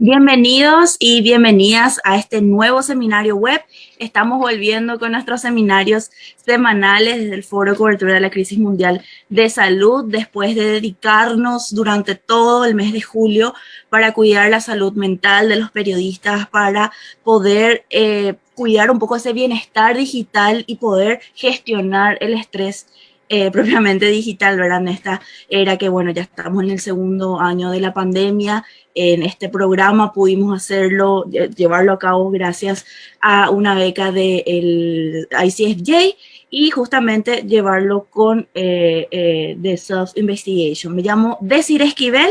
Bienvenidos y bienvenidas a este nuevo seminario web. Estamos volviendo con nuestros seminarios semanales desde el Foro de Cobertura de la Crisis Mundial de Salud, después de dedicarnos durante todo el mes de julio para cuidar la salud mental de los periodistas, para poder cuidar un poco ese bienestar digital y poder gestionar el estrés propiamente digital, ¿verdad? En esta era que, bueno, ya estamos en el segundo año de la pandemia. En este programa pudimos hacerlo, llevarlo a cabo gracias a una beca del ICFJ y justamente llevarlo con The Self Investigation. Me llamo Desiree Esquivel,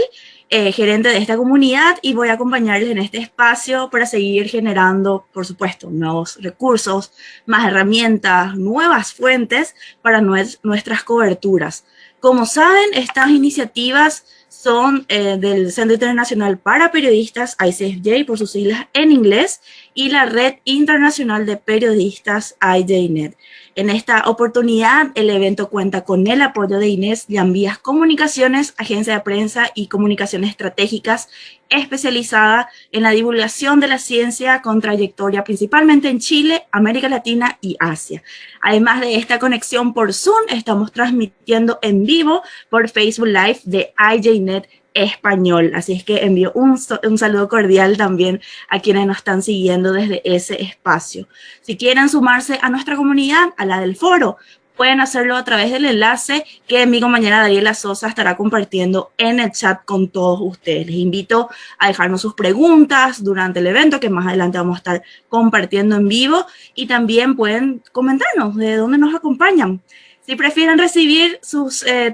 gerente de esta comunidad, y voy a acompañarles en este espacio para seguir generando, por supuesto, nuevos recursos, más herramientas, nuevas fuentes para nuestras coberturas. Como saben, estas iniciativas son del Centro Internacional para Periodistas, ICFJ por sus siglas en inglés, y la Red Internacional de Periodistas, IJNet. En esta oportunidad, el evento cuenta con el apoyo de Inés Llambías Comunicaciones, agencia de prensa y comunicaciones estratégicas especializada en la divulgación de la ciencia con trayectoria principalmente en Chile, América Latina y Asia. Además de esta conexión por Zoom, estamos transmitiendo en vivo por Facebook Live de IJNet Español. Así es que envío un saludo cordial también a quienes nos están siguiendo desde ese espacio. Si quieren sumarse a nuestra comunidad, a la del foro, pueden hacerlo a través del enlace que mi compañera Dariela Sosa estará compartiendo en el chat con todos ustedes. Les invito a dejarnos sus preguntas durante el evento, que más adelante vamos a estar compartiendo en vivo, y también pueden comentarnos de dónde nos acompañan. Si prefieren recibir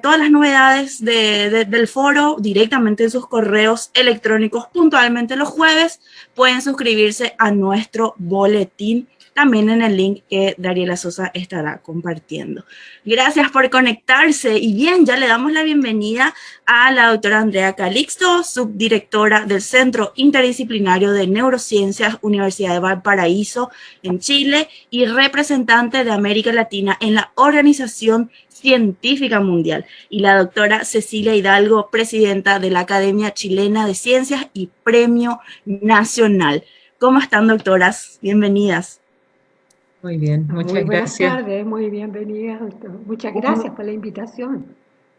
todas las novedades del foro directamente en sus correos electrónicos puntualmente los jueves, pueden suscribirse a nuestro boletín también en el link que Dariela Sosa estará compartiendo. Gracias por conectarse. Y bien, ya le damos la bienvenida a la doctora Andrea Calixto, subdirectora del Centro Interdisciplinario de Neurociencias, Universidad de Valparaíso, en Chile, y representante de América Latina en la Organización Científica Mundial. Y la doctora Cecilia Hidalgo, presidenta de la Academia Chilena de Ciencias y Premio Nacional. ¿Cómo están, doctoras? Bienvenidas. Muy bien, muchas gracias. Buenas tardes, muy bienvenidas, doctor. Muchas gracias por la invitación.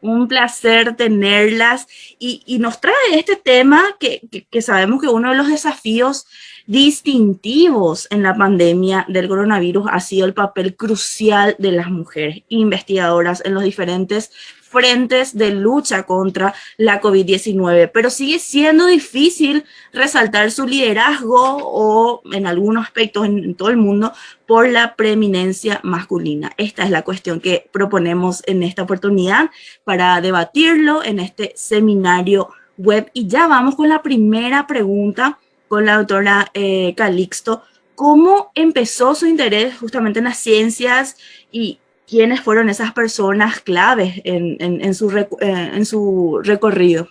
Un placer tenerlas y nos trae este tema que sabemos que uno de los desafíos distintivos en la pandemia del coronavirus ha sido el papel crucial de las mujeres investigadoras en los diferentes frentes de lucha contra la COVID-19, pero sigue siendo difícil resaltar su liderazgo o en algunos aspectos en todo el mundo por la preeminencia masculina. Esta es la cuestión que proponemos en esta oportunidad para debatirlo en este seminario web. Y ya vamos con la primera pregunta con la doctora Calixto. ¿Cómo empezó su interés justamente en las ciencias y quiénes fueron esas personas claves en su recorrido?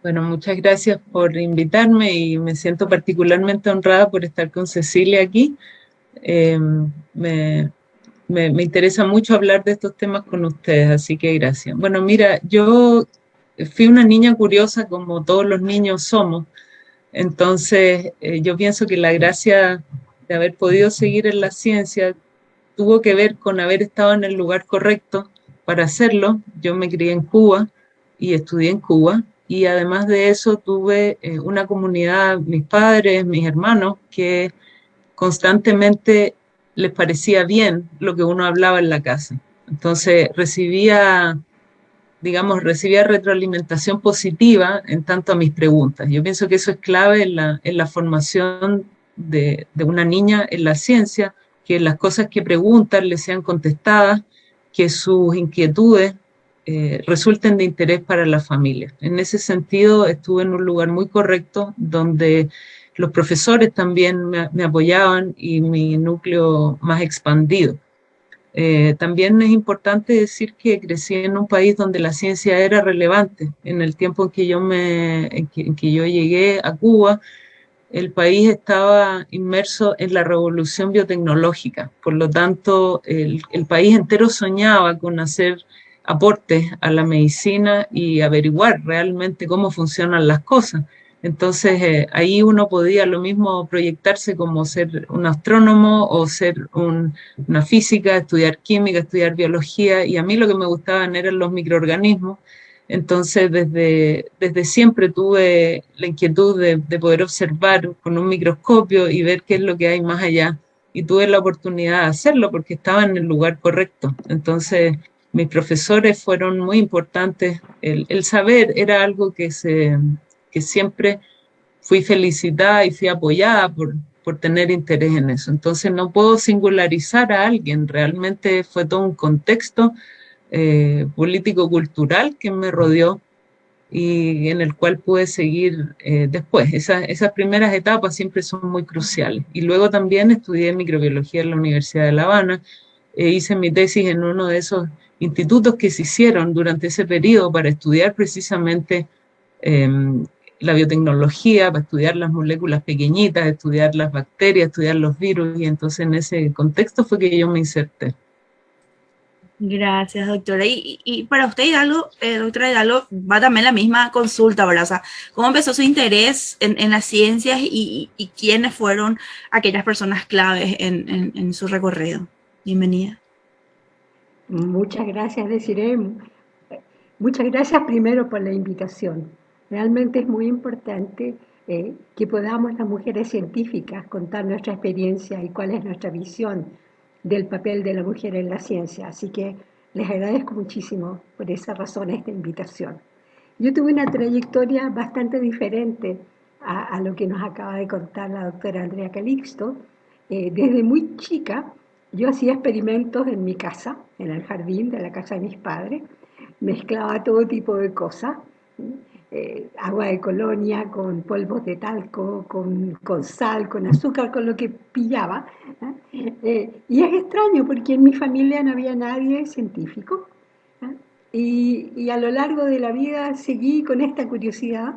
Bueno, muchas gracias por invitarme y me siento particularmente honrada por estar con Cecilia aquí. Me interesa mucho hablar de estos temas con ustedes, así que gracias. Bueno, mira, yo fui una niña curiosa como todos los niños somos, entonces yo pienso que la gracia de haber podido seguir en la ciencia tuvo que ver con haber estado en el lugar correcto para hacerlo. Yo me crié en Cuba y estudié en Cuba, y además de eso tuve una comunidad, mis padres, mis hermanos, que constantemente les parecía bien lo que uno hablaba en la casa. Entonces recibía retroalimentación positiva en tanto a mis preguntas. Yo pienso que eso es clave en la formación de una niña en la ciencia, que las cosas que preguntan le sean contestadas, que sus inquietudes resulten de interés para la familia. En ese sentido, estuve en un lugar muy correcto, donde los profesores también me apoyaban y mi núcleo más expandido. También es importante decir que crecí en un país donde la ciencia era relevante. En el tiempo en que yo llegué a Cuba, el país estaba inmerso en la revolución biotecnológica. Por lo tanto, el país entero soñaba con hacer aportes a la medicina y averiguar realmente cómo funcionan las cosas. Entonces ahí uno podía lo mismo proyectarse como ser un astrónomo o ser una física, estudiar química, estudiar biología, y a mí lo que me gustaban eran los microorganismos. Entonces desde siempre tuve la inquietud de poder observar con un microscopio y ver qué es lo que hay más allá. Y tuve la oportunidad de hacerlo porque estaba en el lugar correcto. Entonces mis profesores fueron muy importantes. El saber era algo que siempre fui felicitada y fui apoyada por tener interés en eso. Entonces no puedo singularizar a alguien, realmente fue todo un contexto político-cultural que me rodeó y en el cual pude seguir después. Esas primeras etapas siempre son muy cruciales. Y luego también estudié microbiología en la Universidad de La Habana, hice mi tesis en uno de esos institutos que se hicieron durante ese periodo para estudiar precisamente eh, la biotecnología, para estudiar las moléculas pequeñitas, estudiar las bacterias, estudiar los virus, y entonces en ese contexto fue que yo me inserté. Gracias, doctora. Y para usted, Hidalgo, doctora Hidalgo, va también la misma consulta, ¿verdad? O sea, ¿cómo empezó su interés en las ciencias y quiénes fueron aquellas personas claves en su recorrido? Bienvenida. Muchas gracias, Desiree. Muchas gracias primero por la invitación. Realmente es muy importante que podamos las mujeres científicas contar nuestra experiencia y cuál es nuestra visión del papel de la mujer en la ciencia. Así que les agradezco muchísimo por esa razón esta invitación. Yo tuve una trayectoria bastante diferente a lo que nos acaba de contar la doctora Andrea Calixto. Desde muy chica yo hacía experimentos en mi casa, en el jardín de la casa de mis padres, mezclaba todo tipo de cosas, agua de colonia con polvos de talco, con sal, con azúcar, con lo que pillaba. Y es extraño porque en mi familia no había nadie científico. ¿eh? Y a lo largo de la vida seguí con esta curiosidad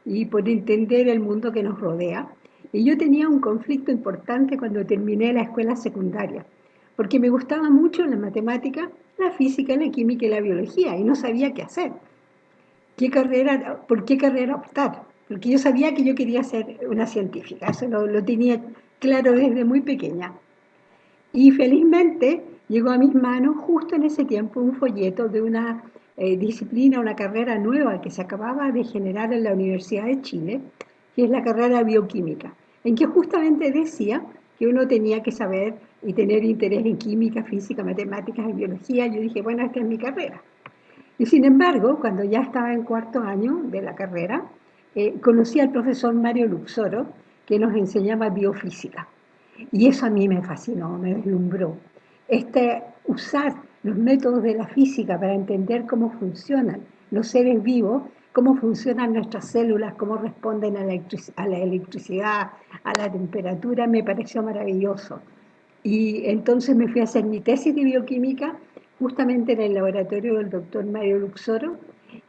y por entender el mundo que nos rodea. Y yo tenía un conflicto importante cuando terminé la escuela secundaria, porque me gustaba mucho la matemática, la física, la química y la biología, y no sabía qué hacer, por qué carrera optar, porque yo sabía que yo quería ser una científica, eso lo tenía claro desde muy pequeña. Y felizmente llegó a mis manos justo en ese tiempo un folleto de una disciplina, una carrera nueva que se acababa de generar en la Universidad de Chile, que es la carrera bioquímica, en que justamente decía que uno tenía que saber y tener interés en química, física, matemáticas y biología. Yo dije, bueno, esta es mi carrera. Y sin embargo, cuando ya estaba en cuarto año de la carrera, conocí al profesor Mario Luxoro, que nos enseñaba biofísica. Y eso a mí me fascinó, me deslumbró. Usar los métodos de la física para entender cómo funcionan los seres vivos, cómo funcionan nuestras células, cómo responden a la electricidad, a la temperatura, me pareció maravilloso. Y entonces me fui a hacer mi tesis de bioquímica justamente en el laboratorio del doctor Mario Luxoro,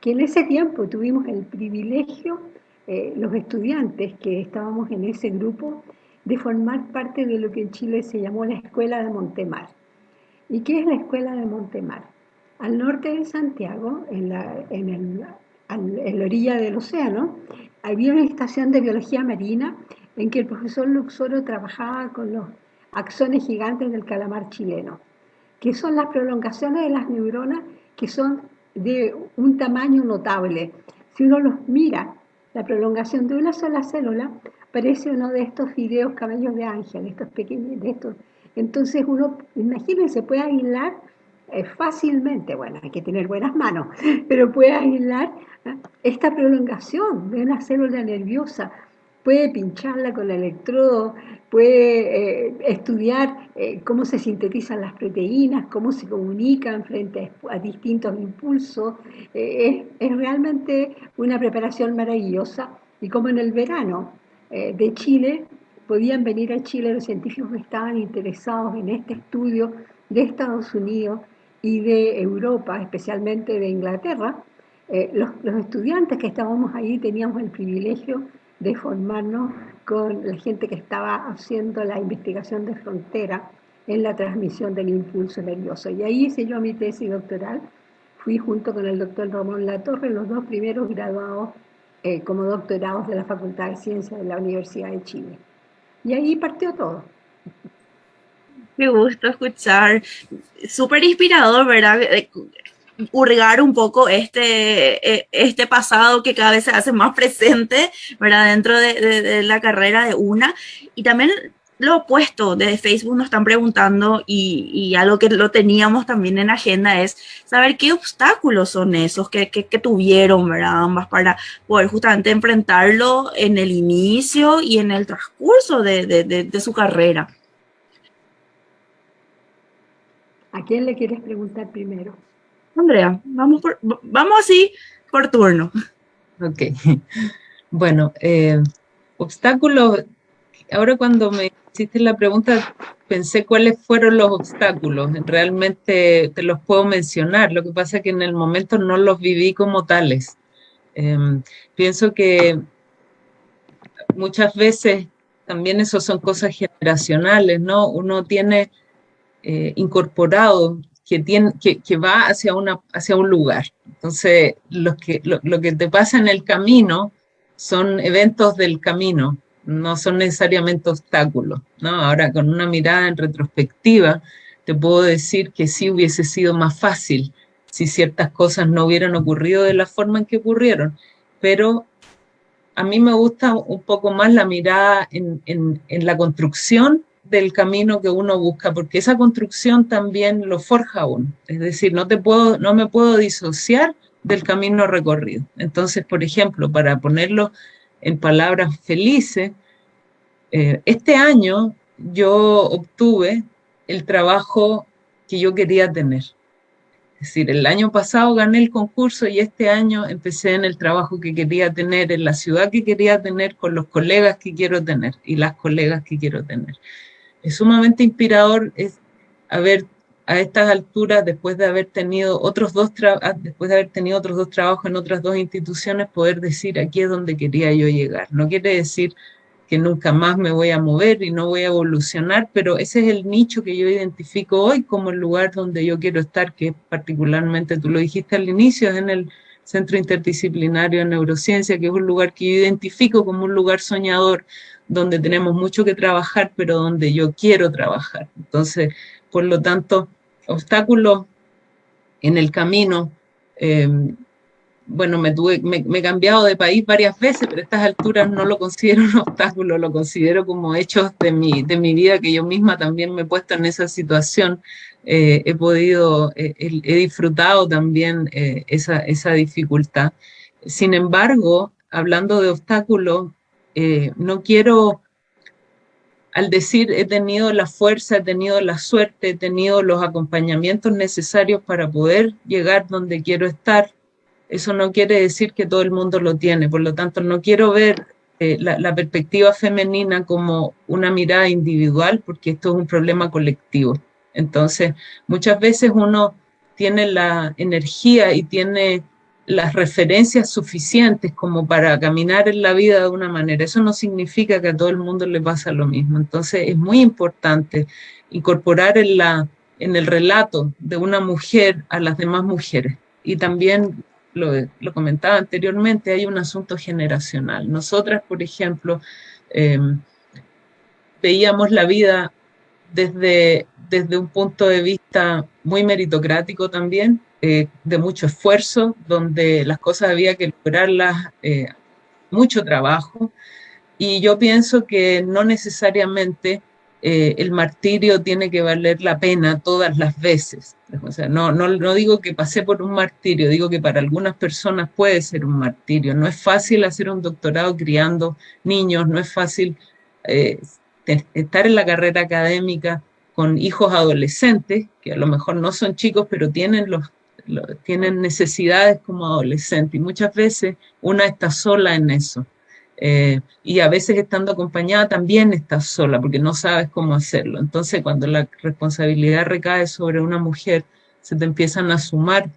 que en ese tiempo tuvimos el privilegio, los estudiantes que estábamos en ese grupo, de formar parte de lo que en Chile se llamó la Escuela de Montemar. ¿Y qué es la Escuela de Montemar? Al norte de Santiago, en la orilla del océano, había una estación de biología marina en que el profesor Luxoro trabajaba con los axones gigantes del calamar chileno, que son las prolongaciones de las neuronas que son de un tamaño notable. Si uno los mira, la prolongación de una sola célula parece uno de estos fideos cabellos de ángel, estos pequeños, de estos. Entonces uno, imagínense, puede aislar fácilmente, bueno, hay que tener buenas manos, pero puede aislar esta prolongación de una célula nerviosa, puede pincharla con el electrodo, puede estudiar cómo se sintetizan las proteínas, cómo se comunican frente a distintos impulsos. Es realmente una preparación maravillosa y como en el verano de Chile, podían venir a Chile los científicos que estaban interesados en este estudio de Estados Unidos y de Europa, especialmente de Inglaterra. Los estudiantes que estábamos ahí teníamos el privilegio de formarnos con la gente que estaba haciendo la investigación de frontera en la transmisión del impulso nervioso. Y ahí hice yo mi tesis doctoral. Fui junto con el doctor Ramón Latorre, los dos primeros graduados como doctorados de la Facultad de Ciencias de la Universidad de Chile. Y ahí partió todo. Qué gusto escuchar. Súper inspirador, ¿verdad? Hurgar un poco este pasado que cada vez se hace más presente, ¿verdad? Dentro de la carrera de una. Y también lo opuesto, desde Facebook nos están preguntando y algo que lo teníamos también en agenda es saber qué obstáculos son esos que tuvieron, ¿verdad? Ambas para poder justamente enfrentarlo en el inicio y en el transcurso de su carrera. ¿A quién le quieres preguntar primero? Andrea, vamos así por turno. Ok. Bueno, obstáculos. Ahora cuando me hiciste la pregunta, pensé cuáles fueron los obstáculos. Realmente te los puedo mencionar. Lo que pasa es que en el momento no los viví como tales. Pienso que muchas veces también eso son cosas generacionales, ¿no? Uno tiene incorporado que va hacia un lugar. Entonces, lo que te pasa en el camino son eventos del camino, no son necesariamente obstáculos, ¿no? Ahora, con una mirada en retrospectiva, te puedo decir que sí hubiese sido más fácil si ciertas cosas no hubieran ocurrido de la forma en que ocurrieron, pero a mí me gusta un poco más la mirada en la construcción del camino que uno busca, porque esa construcción también lo forja a uno. Es decir, no me puedo disociar del camino recorrido. Entonces, por ejemplo, para ponerlo en palabras felices, este año yo obtuve el trabajo que yo quería tener. Es decir, el año pasado gané el concurso y este año empecé en el trabajo que quería tener, en la ciudad que quería tener, con los colegas que quiero tener y las colegas que quiero tener. Es sumamente inspirador haber a estas alturas, después de haber tenido otros dos trabajos en otras dos instituciones, poder decir aquí es donde quería yo llegar. No quiere decir que nunca más me voy a mover y no voy a evolucionar, pero ese es el nicho que yo identifico hoy como el lugar donde yo quiero estar, que particularmente, tú lo dijiste al inicio, es en el Centro Interdisciplinario de Neurociencia, que es un lugar que yo identifico como un lugar soñador, donde tenemos mucho que trabajar, pero donde yo quiero trabajar. Entonces, por lo tanto, obstáculos en el camino, bueno, me he cambiado de país varias veces, pero a estas alturas no lo considero un obstáculo, lo considero como hechos de mi vida, que yo misma también me he puesto en esa situación. He disfrutado también esa dificultad. Sin embargo, hablando de obstáculos, no quiero, al decir he tenido la fuerza, he tenido la suerte, he tenido los acompañamientos necesarios para poder llegar donde quiero estar, eso no quiere decir que todo el mundo lo tiene. Por lo tanto, no quiero ver la perspectiva femenina como una mirada individual, porque esto es un problema colectivo. Entonces, muchas veces uno tiene la energía y tiene las referencias suficientes como para caminar en la vida de una manera. Eso no significa que a todo el mundo le pasa lo mismo. Entonces, es muy importante incorporar en el relato de una mujer a las demás mujeres. Y también lo comentaba anteriormente, hay un asunto generacional. Nosotras, por ejemplo, veíamos la vida desde un punto de vista muy meritocrático también, de mucho esfuerzo, donde las cosas había que lograrlas, mucho trabajo, y yo pienso que no necesariamente el martirio tiene que valer la pena todas las veces. O sea, no digo que pasé por un martirio, digo que para algunas personas puede ser un martirio. No es fácil hacer un doctorado criando niños, no es fácil estar en la carrera académica con hijos adolescentes, que a lo mejor no son chicos, pero tienen necesidades como adolescentes. Y muchas veces una está sola en eso. Y a veces estando acompañada también estás sola porque no sabes cómo hacerlo. Entonces, cuando la responsabilidad recae sobre una mujer, se te empiezan a sumar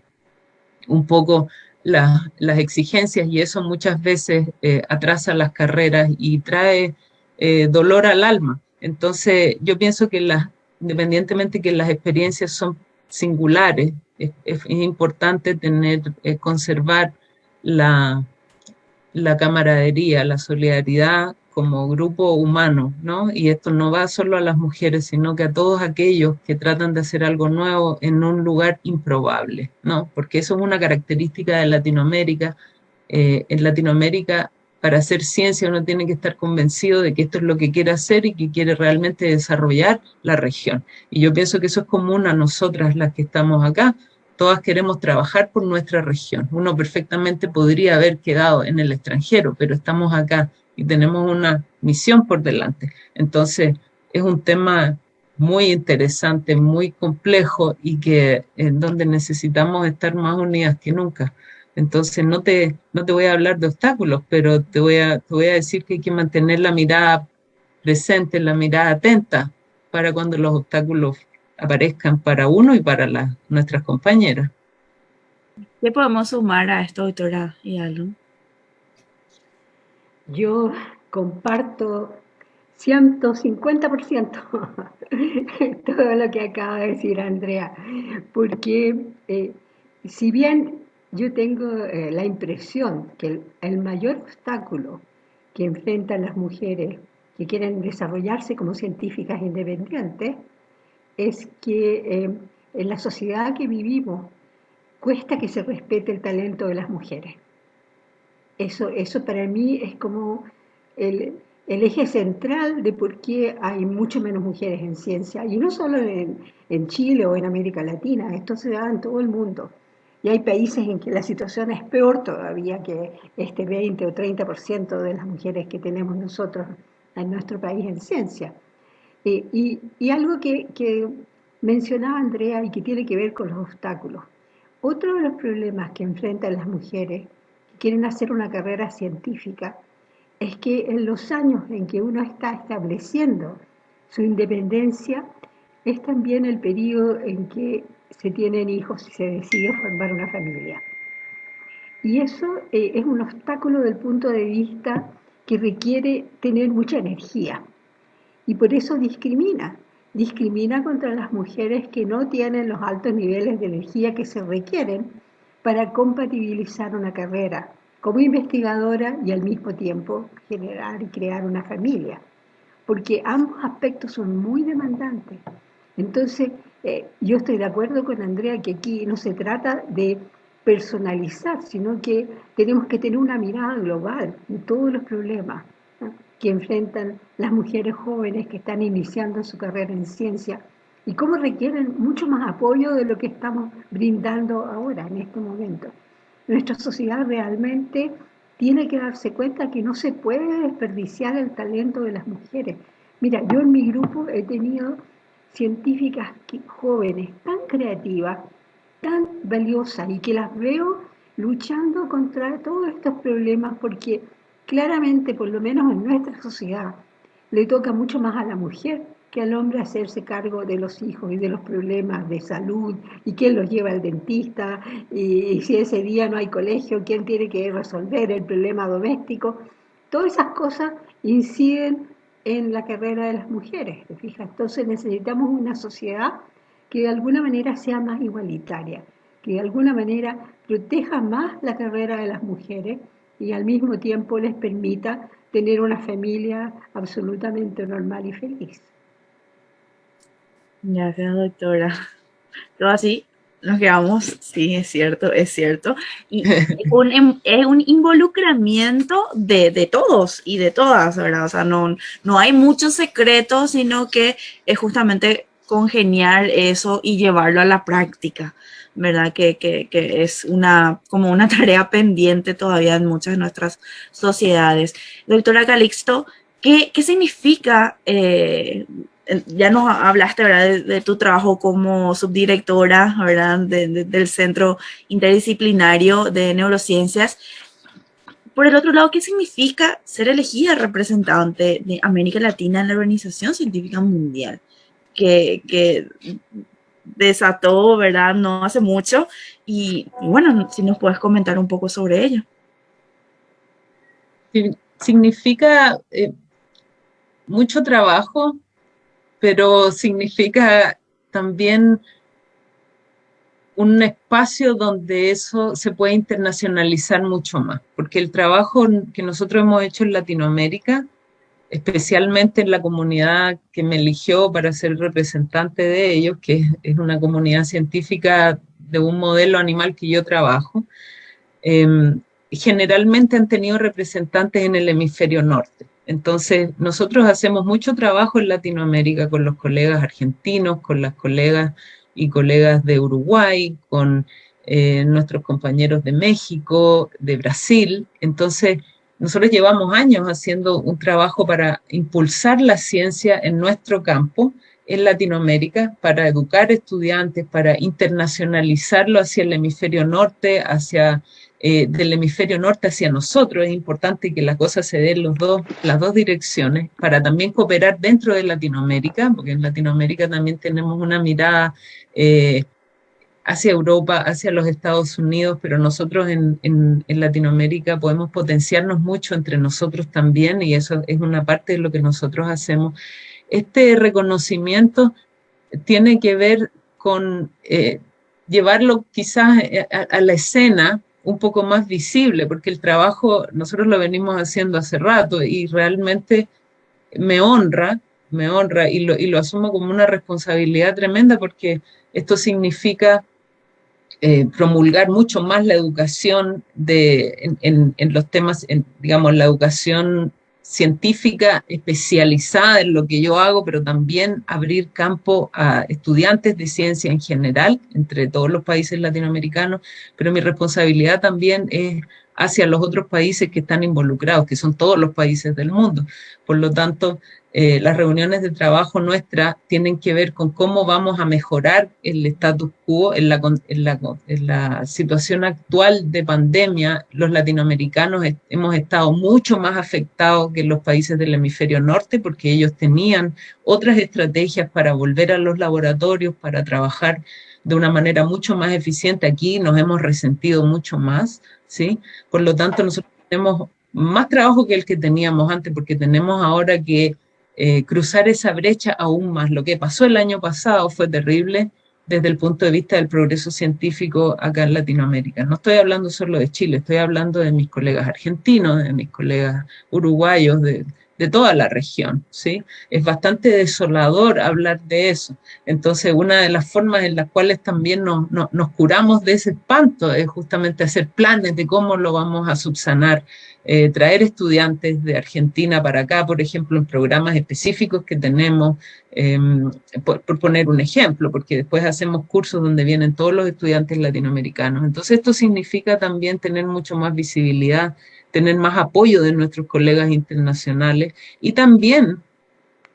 un poco las exigencias y eso muchas veces atrasa las carreras y trae dolor al alma. Entonces, yo pienso que independientemente que las experiencias son singulares, es importante conservar la camaradería, la solidaridad como grupo humano, ¿no? Y esto no va solo a las mujeres, sino que a todos aquellos que tratan de hacer algo nuevo en un lugar improbable, ¿no? Porque eso es una característica de Latinoamérica. En Latinoamérica, para hacer ciencia uno tiene que estar convencido de que esto es lo que quiere hacer y que quiere realmente desarrollar la región. Y yo pienso que eso es común a nosotras las que estamos acá. Todas queremos trabajar por nuestra región. Uno perfectamente podría haber quedado en el extranjero, pero estamos acá y tenemos una misión por delante. Entonces, es un tema muy interesante, muy complejo y que en donde necesitamos estar más unidas que nunca. Entonces, no te voy a hablar de obstáculos, pero te voy a decir que hay que mantener la mirada presente, la mirada atenta para cuando los obstáculos aparezcan para uno y para nuestras compañeras. ¿Qué podemos sumar a esto, doctora Hidalgo? Yo comparto 150% todo lo que acaba de decir Andrea, porque si bien yo tengo la impresión que el mayor obstáculo que enfrentan las mujeres que quieren desarrollarse como científicas independientes es que en la sociedad que vivimos cuesta que se respete el talento de las mujeres. Eso para mí es como el, el eje central de por qué hay mucho menos mujeres en ciencia, y no solo en Chile o en América Latina, esto se da en todo el mundo. Y hay países en que la situación es peor todavía, que este 20 o 30% de las mujeres que tenemos nosotros en nuestro país en ciencia. Y algo que mencionaba Andrea y que tiene que ver con los obstáculos. Otro de los problemas que enfrentan las mujeres que quieren hacer una carrera científica es que en los años en que uno está estableciendo su independencia es también el periodo en que se tienen hijos y se decide formar una familia. Y eso es un obstáculo del punto de vista que requiere tener mucha energía y por eso discrimina contra las mujeres que no tienen los altos niveles de energía que se requieren para compatibilizar una carrera como investigadora y al mismo tiempo generar y crear una familia, porque ambos aspectos son muy demandantes. Entonces, yo estoy de acuerdo con Andrea que aquí no se trata de personalizar, sino que tenemos que tener una mirada global de todos los problemas, ¿no?, que enfrentan las mujeres jóvenes que están iniciando su carrera en ciencia y cómo requieren mucho más apoyo de lo que estamos brindando ahora, en este momento. Nuestra sociedad realmente tiene que darse cuenta que no se puede desperdiciar el talento de las mujeres. Mira, yo en mi grupo he tenido científicas jóvenes tan creativas, tan valiosas y que las veo luchando contra todos estos problemas porque claramente, por lo menos en nuestra sociedad, le toca mucho más a la mujer que al hombre hacerse cargo de los hijos y de los problemas de salud y quién los lleva al dentista y si ese día no hay colegio, quién tiene que resolver el problema doméstico. Todas esas cosas inciden en la carrera de las mujeres, ¿te fijas? Entonces necesitamos una sociedad que de alguna manera sea más igualitaria, que de alguna manera proteja más la carrera de las mujeres y al mismo tiempo les permita tener una familia absolutamente normal y feliz. Gracias, doctora. Todo así nos quedamos, sí, es cierto, es cierto. Y es un involucramiento de todos y de todas, ¿verdad? O sea, no hay muchos secretos, sino que es justamente congeniar eso y llevarlo a la práctica, ¿verdad? Que es como una tarea pendiente todavía en muchas de nuestras sociedades. Doctora Calixto, ¿qué significa ya nos hablaste, ¿verdad?, de tu trabajo como subdirectora, ¿verdad?, del Centro Interdisciplinario de Neurociencias. Por el otro lado, ¿qué significa ser elegida representante de América Latina en la Organización Científica Mundial? Que desató, ¿verdad?, no hace mucho. Y bueno, si nos puedes comentar un poco sobre ello. Significa mucho trabajo, pero significa también un espacio donde eso se puede internacionalizar mucho más, porque el trabajo que nosotros hemos hecho en Latinoamérica, especialmente en la comunidad que me eligió para ser representante de ellos, que es una comunidad científica de un modelo animal que yo trabajo, eh, generalmente han tenido representantes en el hemisferio norte. Entonces, nosotros hacemos mucho trabajo en Latinoamérica con los colegas argentinos, con las colegas y colegas de Uruguay, con nuestros compañeros de México, de Brasil. Entonces, nosotros llevamos años haciendo un trabajo para impulsar la ciencia en nuestro campo, en Latinoamérica, para educar estudiantes, para internacionalizarlo hacia el hemisferio norte, del hemisferio norte hacia nosotros. Es importante que la cosa se dé en las dos direcciones, para también cooperar dentro de Latinoamérica, porque en Latinoamérica también tenemos una mirada hacia Europa, hacia los Estados Unidos, pero nosotros en Latinoamérica podemos potenciarnos mucho entre nosotros también, y eso es una parte de lo que nosotros hacemos. Este reconocimiento tiene que ver con llevarlo quizás a la escena un poco más visible, porque el trabajo nosotros lo venimos haciendo hace rato y realmente me honra, y lo asumo como una responsabilidad tremenda, porque esto significa promulgar mucho más la educación en los temas, digamos, la educación científica especializada en lo que yo hago, pero también abrir campo a estudiantes de ciencia en general, entre todos los países latinoamericanos, pero mi responsabilidad también es hacia los otros países que están involucrados, que son todos los países del mundo. Por lo tanto, las reuniones de trabajo nuestras tienen que ver con cómo vamos a mejorar el status quo en la situación actual de pandemia. Los latinoamericanos hemos estado mucho más afectados que los países del hemisferio norte, porque ellos tenían otras estrategias para volver a los laboratorios, para trabajar de una manera mucho más eficiente. Aquí nos hemos resentido mucho más, ¿sí? Por lo tanto, nosotros tenemos más trabajo que el que teníamos antes, porque tenemos ahora que cruzar esa brecha aún más. Lo que pasó el año pasado fue terrible desde el punto de vista del progreso científico acá en Latinoamérica. No estoy hablando solo de Chile, estoy hablando de mis colegas argentinos, de mis colegas uruguayos, de toda la región, ¿sí? Es bastante desolador hablar de eso. Entonces, una de las formas en las cuales también nos curamos de ese espanto es justamente hacer planes de cómo lo vamos a subsanar. Traer estudiantes de Argentina para acá, por ejemplo, en programas específicos que tenemos, por poner un ejemplo, porque después hacemos cursos donde vienen todos los estudiantes latinoamericanos. Entonces, esto significa también tener mucho más visibilidad, tener más apoyo de nuestros colegas internacionales y también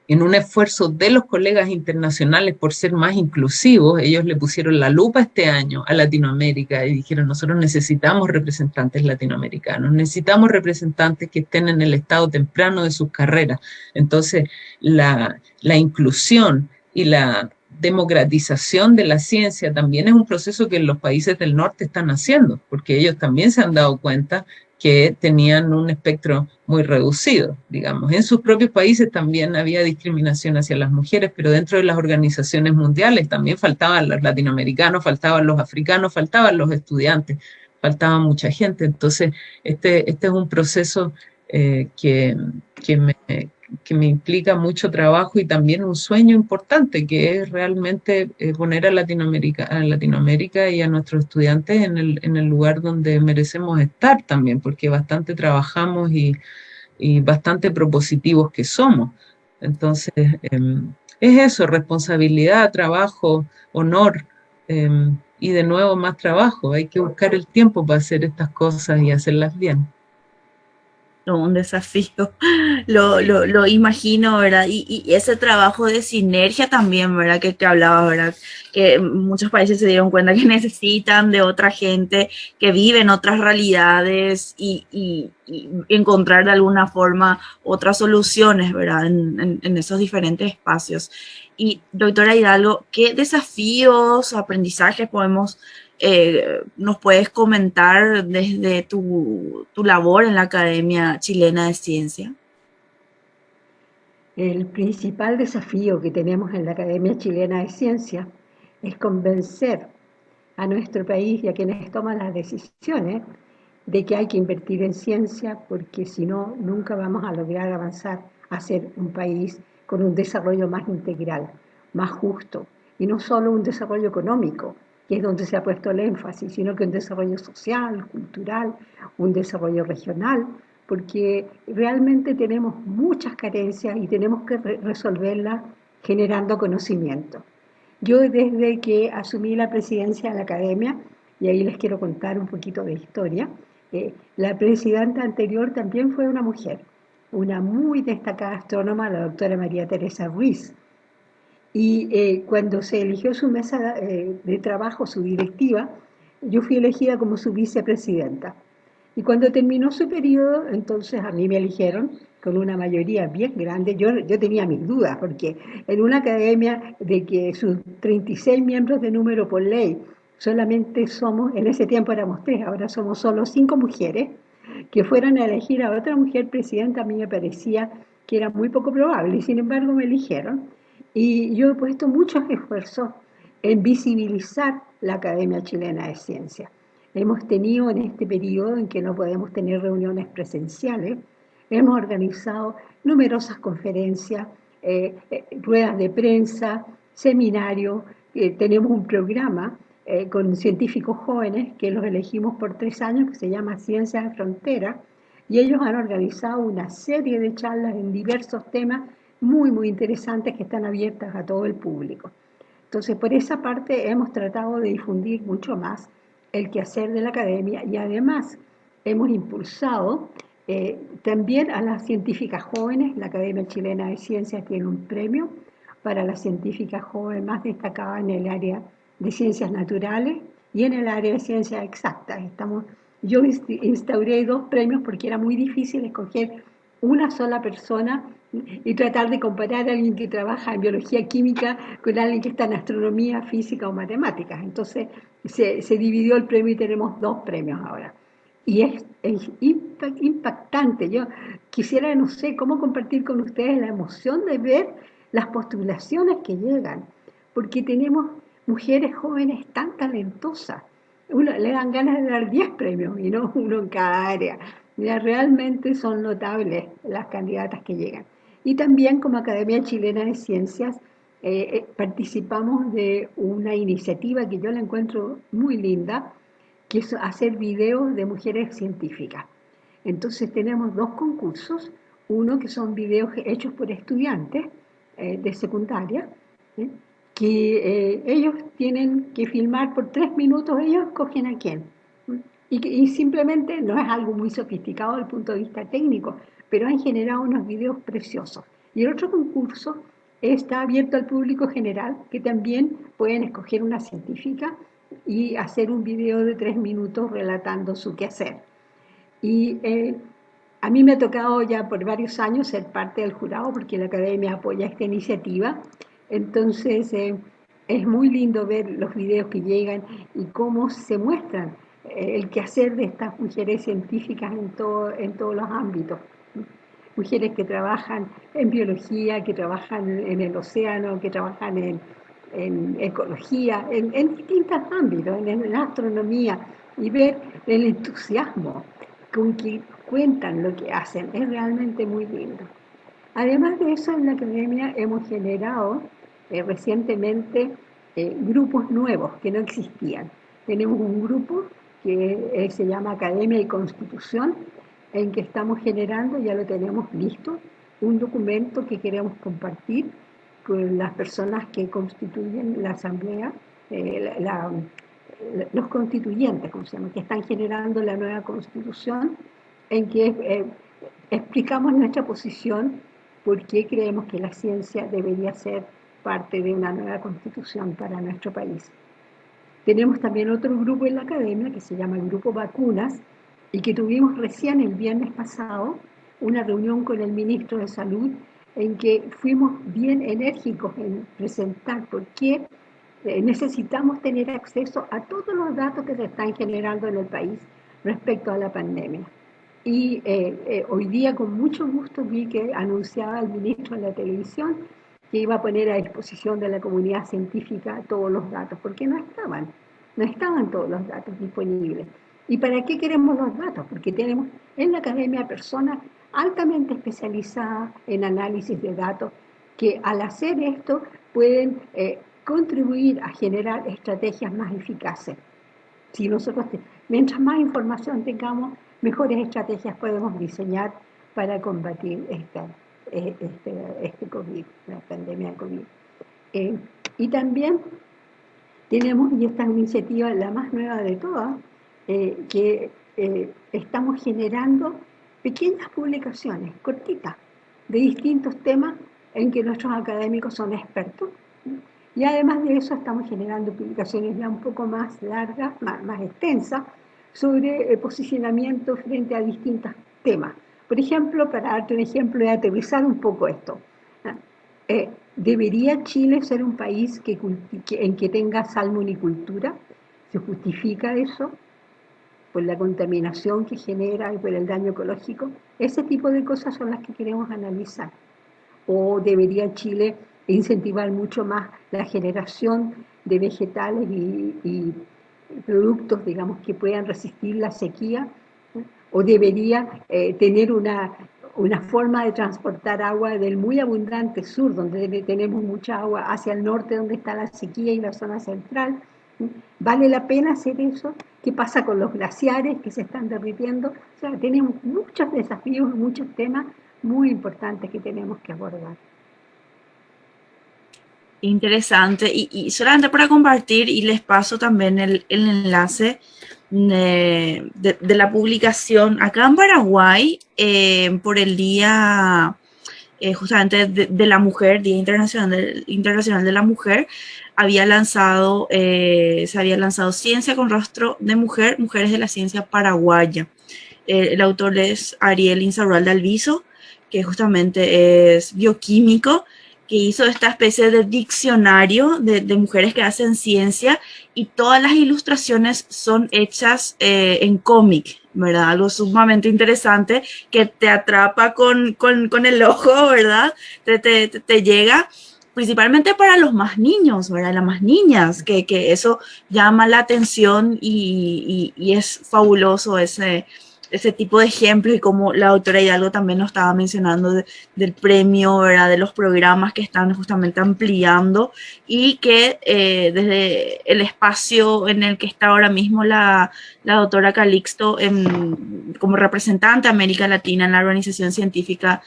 en un esfuerzo de los colegas internacionales por ser más inclusivos. Ellos le pusieron la lupa este año a Latinoamérica y dijeron: nosotros necesitamos representantes latinoamericanos, necesitamos representantes que estén en el estado temprano de sus carreras. Entonces, la inclusión y la democratización de la ciencia también es un proceso que los países del norte están haciendo, porque ellos también se han dado cuenta que tenían un espectro muy reducido, digamos. En sus propios países también había discriminación hacia las mujeres, pero dentro de las organizaciones mundiales también faltaban los latinoamericanos, faltaban los africanos, faltaban los estudiantes, faltaba mucha gente. Entonces, este es un proceso que me implica mucho trabajo y también un sueño importante, que es realmente poner a Latinoamérica y a nuestros estudiantes en el lugar donde merecemos estar también, porque bastante trabajamos y bastante propositivos que somos. Entonces, es eso: responsabilidad, trabajo, honor, y de nuevo más trabajo. Hay que buscar el tiempo para hacer estas cosas y hacerlas bien. Un desafío, lo imagino, ¿verdad? Y ese trabajo de sinergia también, ¿verdad? Que hablaba, ¿verdad? Que muchos países se dieron cuenta que necesitan de otra gente que vive en otras realidades y encontrar de alguna forma otras soluciones, ¿verdad? En esos diferentes espacios. Y doctora Hidalgo, ¿qué desafíos, aprendizajes nos puedes comentar desde tu labor en la Academia Chilena de Ciencia? El principal desafío que tenemos en la Academia Chilena de Ciencia es convencer a nuestro país y a quienes toman las decisiones de que hay que invertir en ciencia porque si no, nunca vamos a lograr avanzar a ser un país con un desarrollo más integral, más justo, y no solo un desarrollo económico, que es donde se ha puesto el énfasis, sino que un desarrollo social, cultural, un desarrollo regional, porque realmente tenemos muchas carencias y tenemos que resolverlas generando conocimiento. Yo desde que asumí la presidencia de la academia, y ahí les quiero contar un poquito de historia, la presidenta anterior también fue una mujer, una muy destacada astrónoma, la doctora María Teresa Ruiz. Y cuando se eligió su mesa de trabajo, su directiva, yo fui elegida como su vicepresidenta. Y cuando terminó su periodo, entonces a mí me eligieron con una mayoría bien grande. Yo tenía mis dudas, porque en una academia de que sus 36 miembros de número por ley, solamente somos, en ese tiempo éramos 3, ahora somos solo 5 mujeres, que fueran a elegir a otra mujer presidenta, a mí me parecía que era muy poco probable, y sin embargo me eligieron. Y yo he puesto muchos esfuerzos en visibilizar la Academia Chilena de Ciencias. Hemos tenido en este periodo en que no podemos tener reuniones presenciales, hemos organizado numerosas conferencias, ruedas de prensa, seminarios, tenemos un programa con científicos jóvenes que los elegimos por 3 años que se llama Ciencias de Frontera, y ellos han organizado una serie de charlas en diversos temas muy, muy interesantes que están abiertas a todo el público. Entonces, por esa parte hemos tratado de difundir mucho más el quehacer de la academia y además hemos impulsado también a las científicas jóvenes. La Academia Chilena de Ciencias tiene un premio para las científicas jóvenes más destacadas en el área de ciencias naturales y en el área de ciencias exactas. Yo instauré 2 premios porque era muy difícil escoger una sola persona y tratar de comparar a alguien que trabaja en biología química con alguien que está en astronomía, física o matemáticas. Entonces se dividió el premio y tenemos 2 premios ahora. Y es impactante. Yo quisiera, no sé, cómo compartir con ustedes la emoción de ver las postulaciones que llegan, porque tenemos mujeres jóvenes tan talentosas. Le dan ganas de dar 10 premios y no uno en cada área. Mira, realmente son notables las candidatas que llegan. Y también como Academia Chilena de Ciencias participamos de una iniciativa que yo la encuentro muy linda, que es hacer videos de mujeres científicas. Entonces tenemos 2 concursos, uno que son videos hechos por estudiantes de secundaria, ¿eh? que ellos tienen que filmar por 3 minutos, ellos escogen a quién. Y simplemente no es algo muy sofisticado desde el punto de vista técnico, pero han generado unos videos preciosos. Y el otro concurso está abierto al público general, que también pueden escoger una científica y hacer un video de 3 minutos relatando su quehacer. Y a mí me ha tocado ya por varios años ser parte del jurado porque la academia apoya esta iniciativa. Entonces es muy lindo ver los videos que llegan y cómo se muestran el quehacer de estas mujeres científicas en todos los ámbitos. Mujeres que trabajan en biología, que trabajan en el océano, que trabajan en ecología, en distintos ámbitos, en astronomía, y ver el entusiasmo con que cuentan lo que hacen es realmente muy lindo. Además de eso, en la academia hemos generado recientemente grupos nuevos que no existían. Tenemos un grupo que se llama Academia y Constitución, en que estamos generando, ya lo tenemos listo, un documento que queremos compartir con las personas que constituyen la asamblea, los constituyentes, ¿cómo se llama?, que están generando la nueva constitución, en que explicamos nuestra posición, por qué creemos que la ciencia debería ser parte de una nueva constitución para nuestro país. Tenemos también otro grupo en la academia que se llama el Grupo Vacunas y que tuvimos recién el viernes pasado una reunión con el ministro de Salud en que fuimos bien enérgicos en presentar por qué necesitamos tener acceso a todos los datos que se están generando en el país respecto a la pandemia. Y hoy día con mucho gusto vi que anunciaba el ministro en la televisión que iba a poner a disposición de la comunidad científica todos los datos, porque no estaban. no estaban todos los datos disponibles. ¿Y para qué queremos los datos? Porque tenemos en la academia personas altamente especializadas en análisis de datos que al hacer esto pueden contribuir a generar estrategias más eficaces. Si nosotros, mientras más información tengamos, mejores estrategias podemos diseñar para combatir este COVID, la pandemia de COVID. Y también tenemos, y esta iniciativa, la más nueva de todas, que estamos generando pequeñas publicaciones, cortitas, de distintos temas en que nuestros académicos son expertos. Y además de eso estamos generando publicaciones ya un poco más largas, más extensas, sobre posicionamiento frente a distintos temas. Por ejemplo, para darte un ejemplo y aterrizar un poco esto, ¿debería Chile ser un país en que tenga salmonicultura? ¿Se justifica eso por la contaminación que genera y por el daño ecológico? Ese tipo de cosas son las que queremos analizar. ¿O debería Chile incentivar mucho más la generación de vegetales y productos, digamos, que puedan resistir la sequía? ¿O debería tener una forma de transportar agua del muy abundante sur, donde tenemos mucha agua, hacia el norte, donde está la sequía, y la zona central? ¿Vale la pena hacer eso? ¿Qué pasa con los glaciares que se están derritiendo? O sea, tenemos muchos desafíos, muchos temas muy importantes que tenemos que abordar. Interesante. Y solamente para compartir, y les paso también el enlace de la publicación acá en Paraguay, por el día justamente de la mujer, Día Internacional de la Mujer, se había lanzado Ciencia con rostro de mujer, Mujeres de la Ciencia Paraguaya. El autor es Ariel Insaurralde Alviso, que justamente es bioquímico, que hizo esta especie de diccionario de mujeres que hacen ciencia, y todas las ilustraciones son hechas en cómic, ¿verdad? Algo sumamente interesante que te atrapa con el ojo, ¿verdad? Te llega, principalmente para los más niños, ¿verdad? Las más niñas, que eso llama la atención, y es fabuloso ese tipo de ejemplos, y como la doctora Hidalgo también nos estaba mencionando del premio, ¿verdad? De los programas que están justamente ampliando, y que desde el espacio en el que está ahora mismo la doctora Calixto como representante de América Latina en la Organización Científica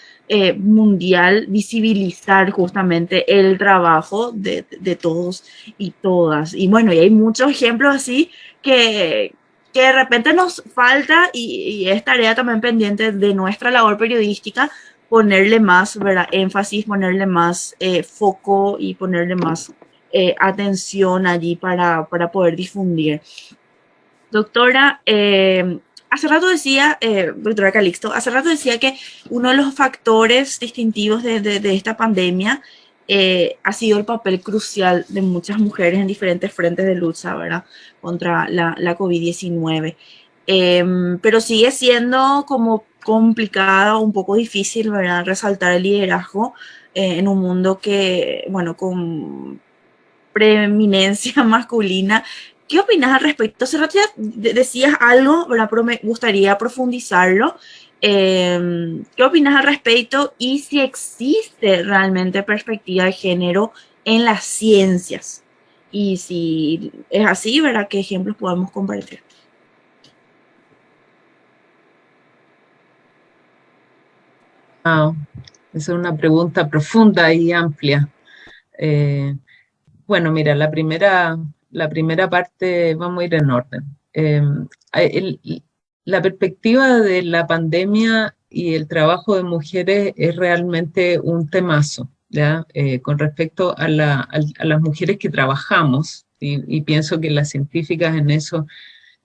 Mundial, visibilizar justamente el trabajo de todos y todas. Y bueno, y hay muchos ejemplos así que de repente nos falta, y es tarea también pendiente de nuestra labor periodística, ponerle más, ¿verdad?, énfasis, ponerle más foco, y ponerle más atención allí para poder difundir. Doctora, hace rato decía, doctora Calixto, hace rato decía que uno de los factores distintivos de esta pandemia ha sido el papel crucial de muchas mujeres en diferentes frentes de lucha, ¿verdad?, contra la COVID-19. Pero sigue siendo como complicada, un poco difícil, ¿verdad?, resaltar el liderazgo en un mundo que, bueno, con preeminencia masculina. ¿Qué opinas al respecto? Hace rato ya decías algo, ¿verdad?, pero me gustaría profundizarlo. ¿Qué opinas al respecto? Y si existe realmente perspectiva de género en las ciencias. Y si es así, ¿verdad?, ¿qué ejemplos podemos compartir? Esa es una pregunta profunda y amplia. Bueno, mira, la primera parte, vamos a ir en orden. La perspectiva de la pandemia y el trabajo de mujeres es realmente un temazo, ¿ya? Con respecto a las mujeres que trabajamos, y pienso que las científicas en eso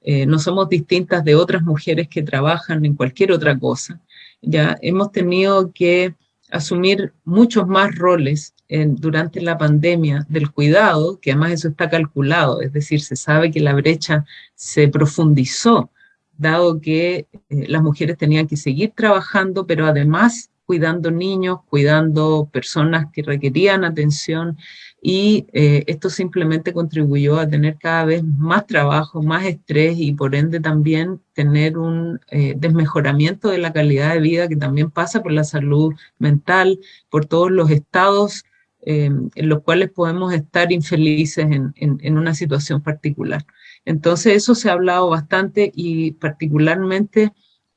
no somos distintas de otras mujeres que trabajan en cualquier otra cosa. Ya hemos tenido que asumir muchos más roles durante la pandemia del cuidado, que además eso está calculado, es decir, se sabe que la brecha se profundizó, dado que las mujeres tenían que seguir trabajando, pero además cuidando niños, cuidando personas que requerían atención, y esto simplemente contribuyó a tener cada vez más trabajo, más estrés, y por ende también tener un desmejoramiento de la calidad de vida, que también pasa por la salud mental, por todos los estados en los cuales podemos estar infelices en una situación particular. Entonces eso se ha hablado bastante, y particularmente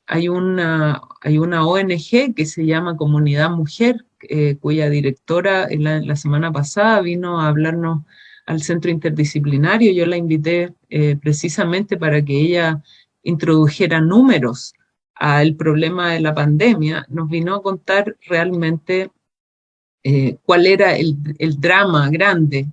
hay una ONG que se llama Comunidad Mujer, cuya directora la semana pasada vino a hablarnos al centro interdisciplinario. Yo la invité precisamente para que ella introdujera números al problema de la pandemia. Nos vino a contar realmente cuál era el drama grande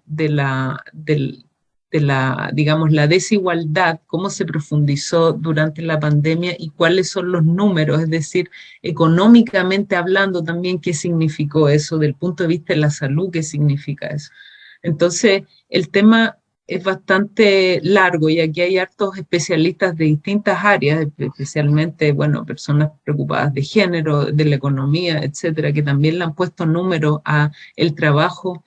digamos, la desigualdad, cómo se profundizó durante la pandemia y cuáles son los números, es decir, económicamente hablando también, qué significó eso, del punto de vista de la salud, qué significa eso. Entonces, el tema es bastante largo, y aquí hay hartos especialistas de distintas áreas, especialmente, bueno, personas preocupadas de género, de la economía, etcétera, que también le han puesto número a el trabajo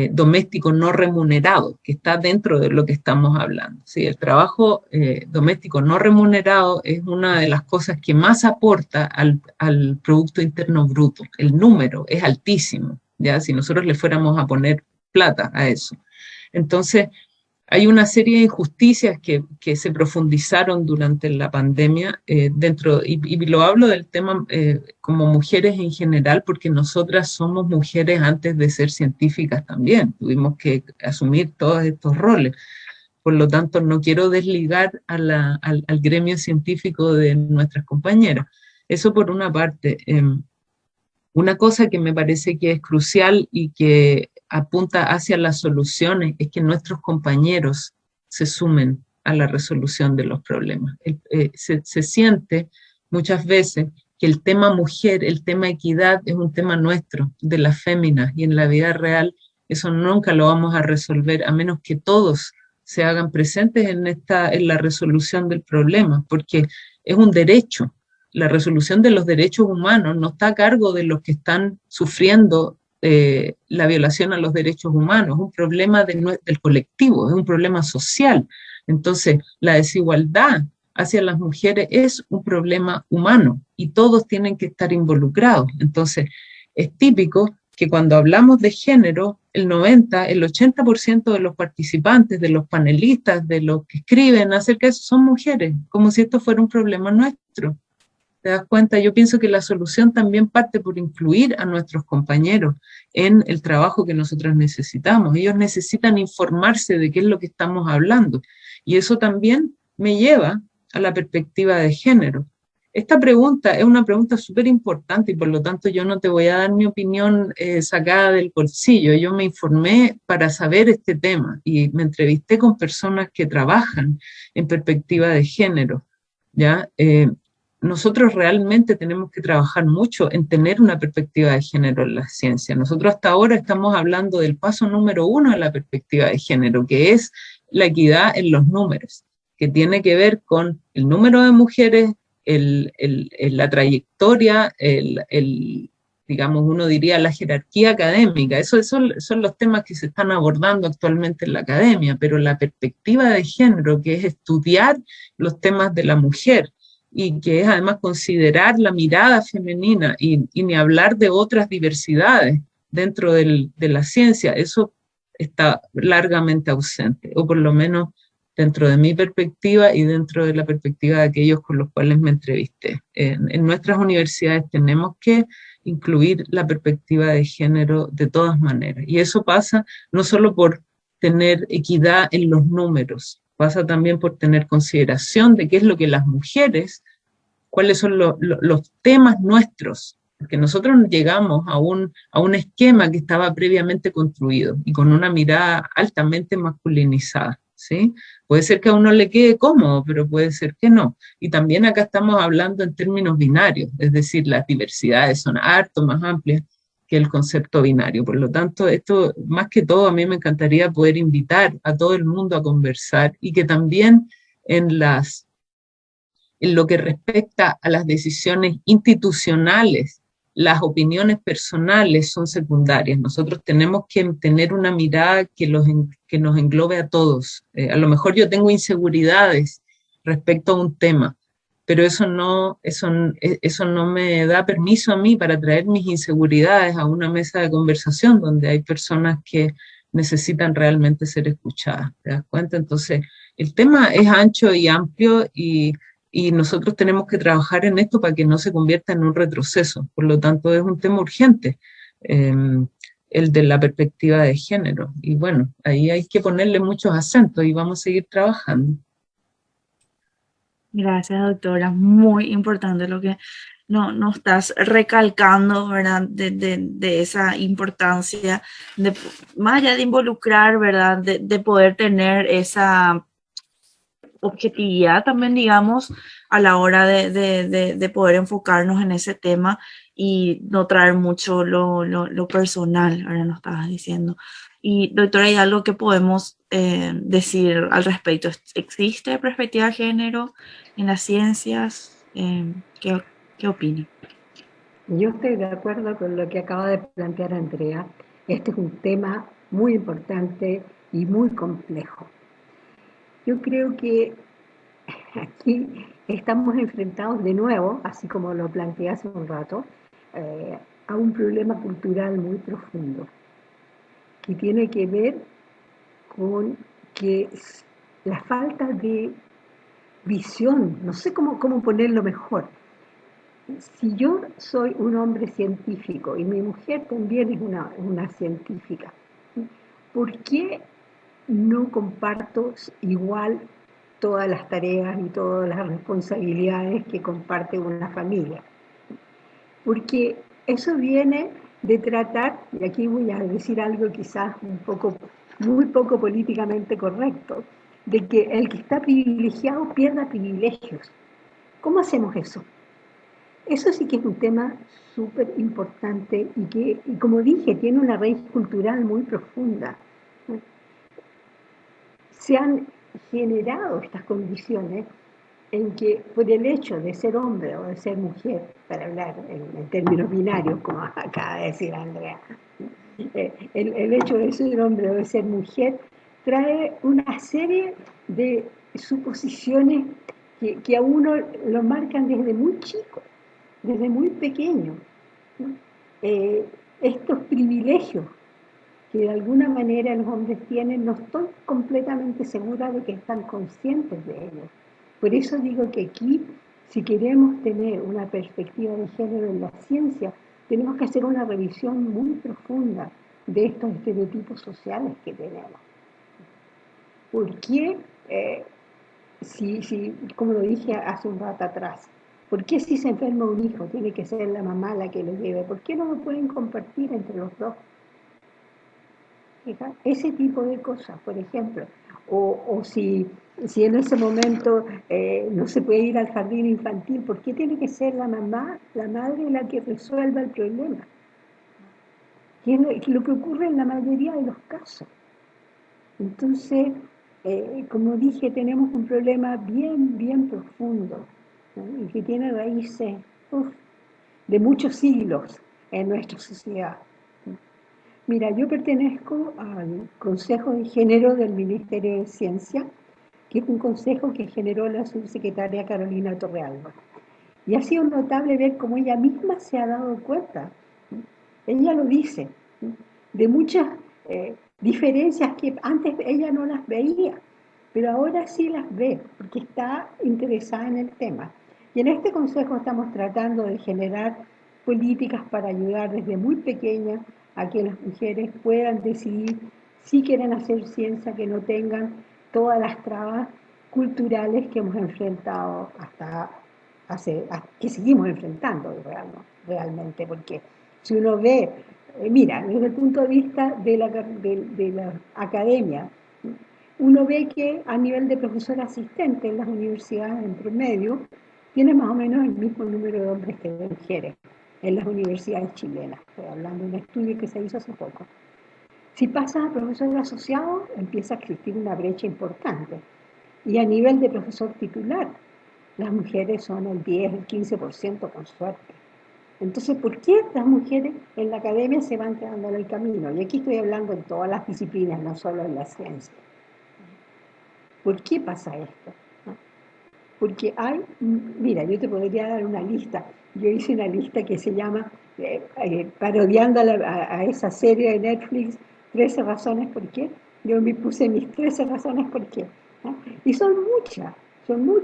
doméstico no remunerado, que está dentro de lo que estamos hablando. Sí, el trabajo doméstico no remunerado es una de las cosas que más aporta al Producto Interno Bruto. El número es altísimo, ¿ya? Si nosotros le fuéramos a poner plata a eso. Entonces, hay una serie de injusticias que se profundizaron durante la pandemia y lo hablo del tema como mujeres en general, porque nosotras somos mujeres antes de ser científicas también. Tuvimos que asumir todos estos roles. Por lo tanto, no quiero desligar al gremio científico de nuestras compañeras. Eso por una parte. Una cosa que me parece que es crucial y que apunta hacia las soluciones es que nuestros compañeros se sumen a la resolución de los problemas. Se siente muchas veces que el tema mujer, el tema equidad es un tema nuestro, de las féminas, y en la vida real eso nunca lo vamos a resolver a menos que todos se hagan presentes en la resolución del problema, porque es un derecho. La resolución de los derechos humanos no está a cargo de los que están sufriendo la violación a los derechos humanos, es un problema del colectivo, es un problema social. Entonces, la desigualdad hacia las mujeres es un problema humano y todos tienen que estar involucrados. Entonces, es típico que cuando hablamos de género, el 80% de los participantes, de los panelistas, de los que escriben acerca de eso, son mujeres, como si esto fuera un problema nuestro. ¿Te das cuenta? Yo pienso que la solución también parte por incluir a nuestros compañeros en el trabajo que nosotros necesitamos. Ellos necesitan informarse de qué es lo que estamos hablando. Y eso también me lleva a la perspectiva de género. Esta pregunta es una pregunta súper importante, y por lo tanto yo no te voy a dar mi opinión sacada del bolsillo. Yo me informé para saber este tema y me entrevisté con personas que trabajan en perspectiva de género, ¿ya? Nosotros realmente tenemos que trabajar mucho en tener una perspectiva de género en la ciencia. Nosotros hasta ahora estamos hablando del paso número 1 de la perspectiva de género, que es la equidad en los números, que tiene que ver con el número de mujeres, la trayectoria, digamos, uno diría la jerarquía académica. Esos son los temas que se están abordando actualmente en la academia, pero la perspectiva de género, que es estudiar los temas de la mujer, y que es además considerar la mirada femenina y ni hablar de otras diversidades dentro de la ciencia, eso está largamente ausente, o por lo menos dentro de mi perspectiva y dentro de la perspectiva de aquellos con los cuales me entrevisté. En nuestras universidades tenemos que incluir la perspectiva de género de todas maneras, y eso pasa no solo por tener equidad en los números, pasa también por tener consideración de qué es lo que las mujeres, cuáles son los temas nuestros, porque nosotros llegamos a un esquema que estaba previamente construido y con una mirada altamente masculinizada, ¿sí? Puede ser que a uno le quede cómodo, pero puede ser que no. Y también acá estamos hablando en términos binarios, es decir, las diversidades son harto más amplias que el concepto binario. Por lo tanto, esto, más que todo, a mí me encantaría poder invitar a todo el mundo a conversar, y que también en lo que respecta a las decisiones institucionales las opiniones personales son secundarias. Nosotros tenemos que tener una mirada que nos englobe a todos. A lo mejor yo tengo inseguridades respecto a un tema, pero eso no me da permiso a mí para traer mis inseguridades a una mesa de conversación donde hay personas que necesitan realmente ser escuchadas. ¿Te das cuenta? Entonces, el tema es ancho y amplio y nosotros tenemos que trabajar en esto para que no se convierta en un retroceso. Por lo tanto, es un tema urgente, eh, el de la perspectiva de género. Y bueno, ahí hay que ponerle muchos acentos y vamos a seguir trabajando. Gracias, doctora. Muy importante lo que no estás recalcando, ¿verdad? De esa importancia, de, más allá de involucrar, ¿verdad? De poder tener esa objetividad también, digamos, a la hora de poder enfocarnos en ese tema y no traer mucho lo personal, ahora nos estabas diciendo. Y doctora, ¿hay algo que podemos decir al respecto? ¿Existe perspectiva de género en las ciencias? ¿Qué opina? Yo estoy de acuerdo con lo que acaba de plantear Andrea. Este es un tema muy importante y muy complejo. Yo creo que aquí estamos enfrentados de nuevo, así como lo planteé hace un rato, a un problema cultural muy profundo que tiene que ver con que la falta de visión, no sé cómo ponerlo mejor. Si yo soy un hombre científico y mi mujer también es una científica, ¿por qué no comparto igual todas las tareas y todas las responsabilidades que comparte una familia? Porque eso viene de tratar, y aquí voy a decir algo quizás muy poco políticamente correcto, de que el que está privilegiado pierda privilegios. ¿Cómo hacemos eso? Eso sí que es un tema súper importante y como dije, tiene una raíz cultural muy profunda. Se han generado estas condiciones en que por el hecho de ser hombre o de ser mujer, para hablar en términos binarios, como acaba de decir Andrea, el hecho de ser hombre o de ser mujer trae una serie de suposiciones que a uno lo marcan desde muy chico, desde muy pequeño, ¿no? Estos privilegios que de alguna manera los hombres tienen, no estoy completamente segura de que están conscientes de ello. Por eso digo que aquí, si queremos tener una perspectiva de género en la ciencia, tenemos que hacer una revisión muy profunda de estos estereotipos sociales que tenemos. ¿Por qué, como lo dije hace un rato atrás, por qué si se enferma un hijo tiene que ser la mamá la que lo lleve? ¿Por qué no lo pueden compartir entre los dos? Ese tipo de cosas, por ejemplo. O si en ese momento no se puede ir al jardín infantil, ¿por qué tiene que ser la mamá, la madre, la que resuelva el problema? Que es lo que ocurre en la mayoría de los casos. Entonces, como dije, tenemos un problema bien profundo, ¿no? Y que tiene raíces de muchos siglos en nuestra sociedad. Mira, yo pertenezco al Consejo de Género del Ministerio de Ciencia, que es un consejo que generó la subsecretaria Carolina Torrealba. Y ha sido notable ver cómo ella misma se ha dado cuenta, ella lo dice, de muchas diferencias que antes ella no las veía, pero ahora sí las ve, porque está interesada en el tema. Y en este consejo estamos tratando de generar políticas para ayudar desde muy pequeñas a que las mujeres puedan decidir si quieren hacer ciencia, que no tengan todas las trabas culturales que hemos enfrentado que seguimos enfrentando realmente, porque si uno ve, mira, desde el punto de vista de la academia, uno ve que a nivel de profesor asistente en las universidades en promedio, tiene más o menos el mismo número de hombres que de mujeres en las universidades chilenas. Estoy hablando de un estudio que se hizo hace poco. Si pasas a profesor asociado, empieza a existir una brecha importante. Y a nivel de profesor titular, las mujeres son el 10, el 15% con suerte. Entonces, ¿por qué las mujeres en la academia se van quedando en el camino? Y aquí estoy hablando en todas las disciplinas, no solo en la ciencia. ¿Por qué pasa esto? Porque hay, mira, yo te podría dar una lista. Yo hice una lista que se llama, parodiando a esa serie de Netflix, 13 razones por qué. Yo me puse mis 13 razones por qué. ¿No? Y son muchas.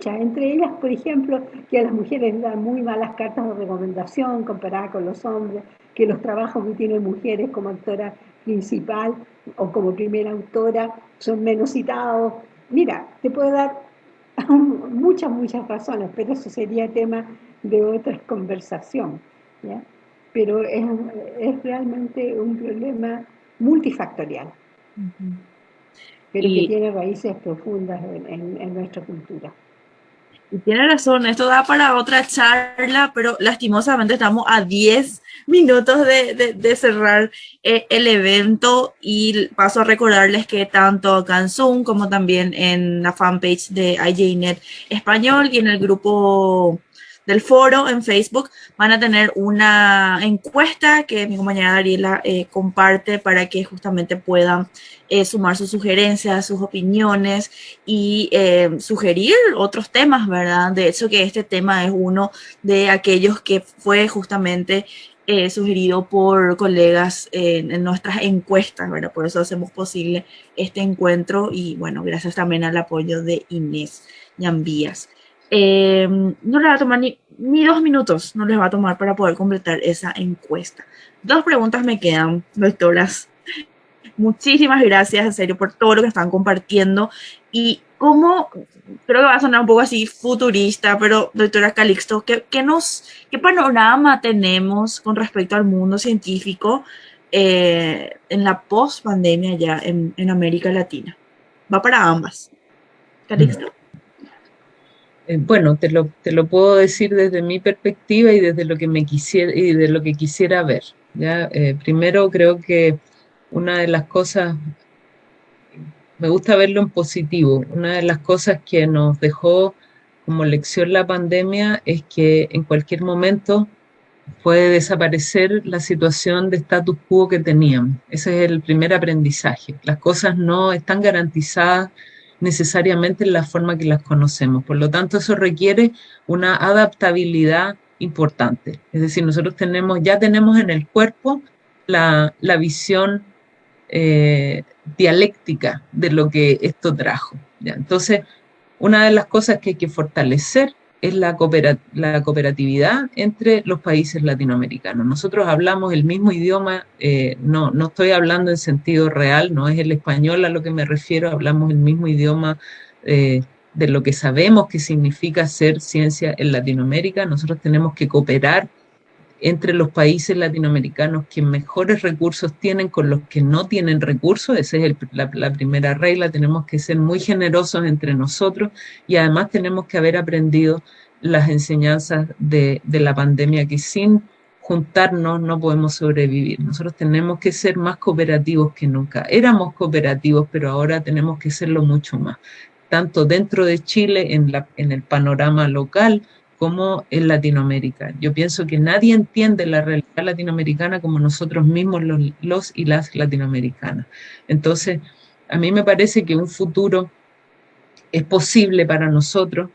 Entre ellas, por ejemplo, que a las mujeres dan muy malas cartas de recomendación comparadas con los hombres, que los trabajos que tienen mujeres como actora principal o como primera autora son menos citados. Mira, te puedo dar muchas razones, pero eso sería tema de otra conversación, ¿ya? Pero es realmente un problema multifactorial, pero que Y, tiene raíces profundas en nuestra cultura. y tiene razón, esto da para otra charla, pero lastimosamente estamos a 10 minutos de cerrar el evento y paso a recordarles que tanto acá en Zoom como también en la fanpage de IJNet Español y en el grupo del foro en Facebook van a tener una encuesta que mi compañera Dariela comparte para que justamente puedan sumar sus sugerencias, sus opiniones y sugerir otros temas, ¿verdad? De hecho que este tema es uno de aquellos que fue justamente sugerido por colegas en nuestras encuestas, ¿verdad? Por eso hacemos posible este encuentro y bueno, gracias también al apoyo de Inés Llambías. No les va a tomar ni 2 minutos, no les va a tomar para poder completar esa encuesta. 2 preguntas me quedan, doctoras. Muchísimas gracias, en serio, por todo lo que están compartiendo. Y como, creo que va a sonar un poco así futurista, pero doctora Calixto, ¿qué panorama tenemos con respecto al mundo científico en la post-pandemia ya en América Latina? Va para ambas. Calixto. Bueno, te lo puedo decir desde mi perspectiva y desde lo que me quisiera y de lo que quisiera ver. ¿Ya? Primero creo que una de las cosas, me gusta verlo en positivo, una de las cosas que nos dejó como lección la pandemia es que en cualquier momento puede desaparecer la situación de status quo que teníamos. Ese es el primer aprendizaje. Las cosas no están garantizadas necesariamente en la forma que las conocemos. Por lo tanto, eso requiere una adaptabilidad importante. Es decir, nosotros ya tenemos en el cuerpo la visión dialéctica de lo que esto trajo. ¿Ya? Entonces, una de las cosas que hay que fortalecer es la cooperatividad entre los países latinoamericanos. Nosotros hablamos el mismo idioma, no estoy hablando en sentido real, no es el español a lo que me refiero, hablamos el mismo idioma de lo que sabemos que significa ser ciencia en Latinoamérica. Nosotros tenemos que cooperar entre los países latinoamericanos que mejores recursos tienen con los que no tienen recursos. Esa es la primera regla. Tenemos que ser muy generosos entre nosotros y además tenemos que haber aprendido las enseñanzas de la pandemia, que sin juntarnos no podemos sobrevivir. Nosotros tenemos que ser más cooperativos que nunca. Éramos cooperativos, pero ahora tenemos que serlo mucho más, tanto dentro de Chile, en el panorama local, como en Latinoamérica. Yo pienso que nadie entiende la realidad latinoamericana como nosotros mismos los y las latinoamericanas. Entonces, a mí me parece que un futuro es posible para nosotros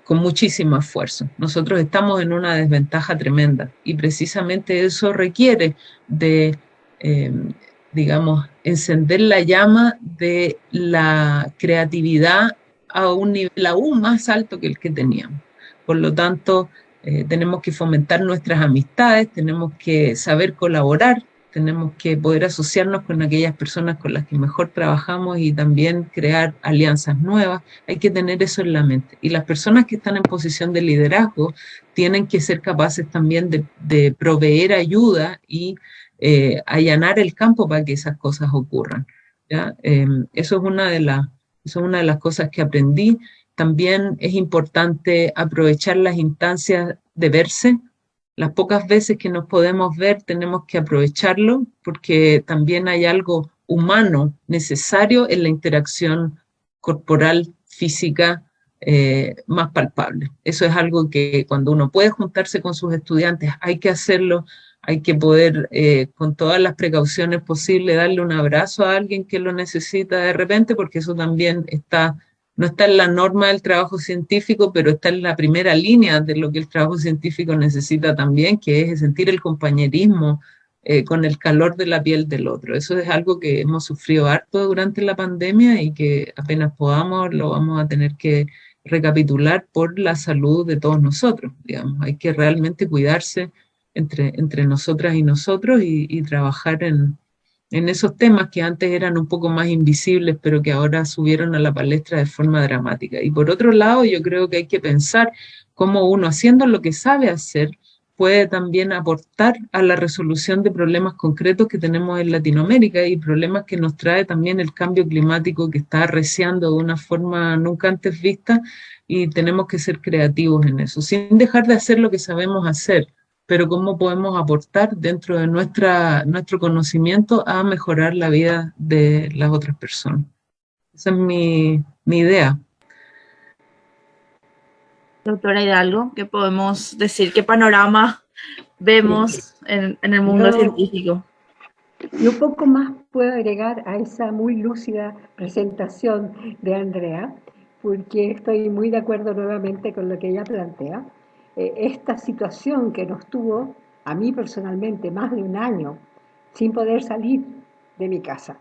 con muchísimo esfuerzo. Nosotros estamos en una desventaja tremenda y precisamente eso requiere de, eh, digamos, encender la llama de la creatividad a un nivel aún más alto que el que teníamos. Por lo tanto, tenemos que fomentar nuestras amistades, tenemos que saber colaborar, tenemos que poder asociarnos con aquellas personas con las que mejor trabajamos y también crear alianzas nuevas. Hay que tener eso en la mente. Y las personas que están en posición de liderazgo tienen que ser capaces también de proveer ayuda y allanar el campo para que esas cosas ocurran. ¿Ya? Eso es una de las cosas que aprendí. También es importante aprovechar las instancias de verse. Las pocas veces que nos podemos ver tenemos que aprovecharlo porque también hay algo humano necesario en la interacción corporal, física, más palpable. Eso es algo que cuando uno puede juntarse con sus estudiantes, hay que hacerlo, hay que poder, con todas las precauciones posibles, darle un abrazo a alguien que lo necesita de repente, porque eso también no está en la norma del trabajo científico, pero está en la primera línea de lo que el trabajo científico necesita también, que es sentir el compañerismo con el calor de la piel del otro. Eso es algo que hemos sufrido harto durante la pandemia y que apenas podamos lo vamos a tener que recapitular por la salud de todos nosotros, digamos. Hay que realmente cuidarse entre nosotras y nosotros y trabajar en esos temas que antes eran un poco más invisibles, pero que ahora subieron a la palestra de forma dramática. Y por otro lado, yo creo que hay que pensar cómo uno, haciendo lo que sabe hacer, puede también aportar a la resolución de problemas concretos que tenemos en Latinoamérica y problemas que nos trae también el cambio climático que está arreciando de una forma nunca antes vista, y tenemos que ser creativos en eso, sin dejar de hacer lo que sabemos hacer, pero cómo podemos aportar dentro de nuestro conocimiento a mejorar la vida de las otras personas. Esa es mi idea. Doctora Hidalgo, ¿qué podemos decir? ¿Qué panorama vemos en el mundo científico? Y un poco más puedo agregar a esa muy lúcida presentación de Andrea, porque estoy muy de acuerdo nuevamente con lo que ella plantea. Esta situación que nos tuvo, a mí personalmente, más de un año, sin poder salir de mi casa,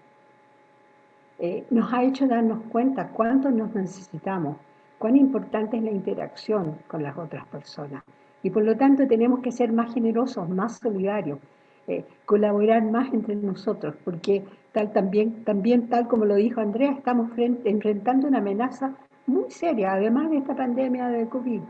nos ha hecho darnos cuenta cuánto nos necesitamos, cuán importante es la interacción con las otras personas. Y por lo tanto tenemos que ser más generosos, más solidarios, colaborar más entre nosotros, porque también tal como lo dijo Andrea, estamos enfrentando una amenaza muy seria, además de esta pandemia de COVID,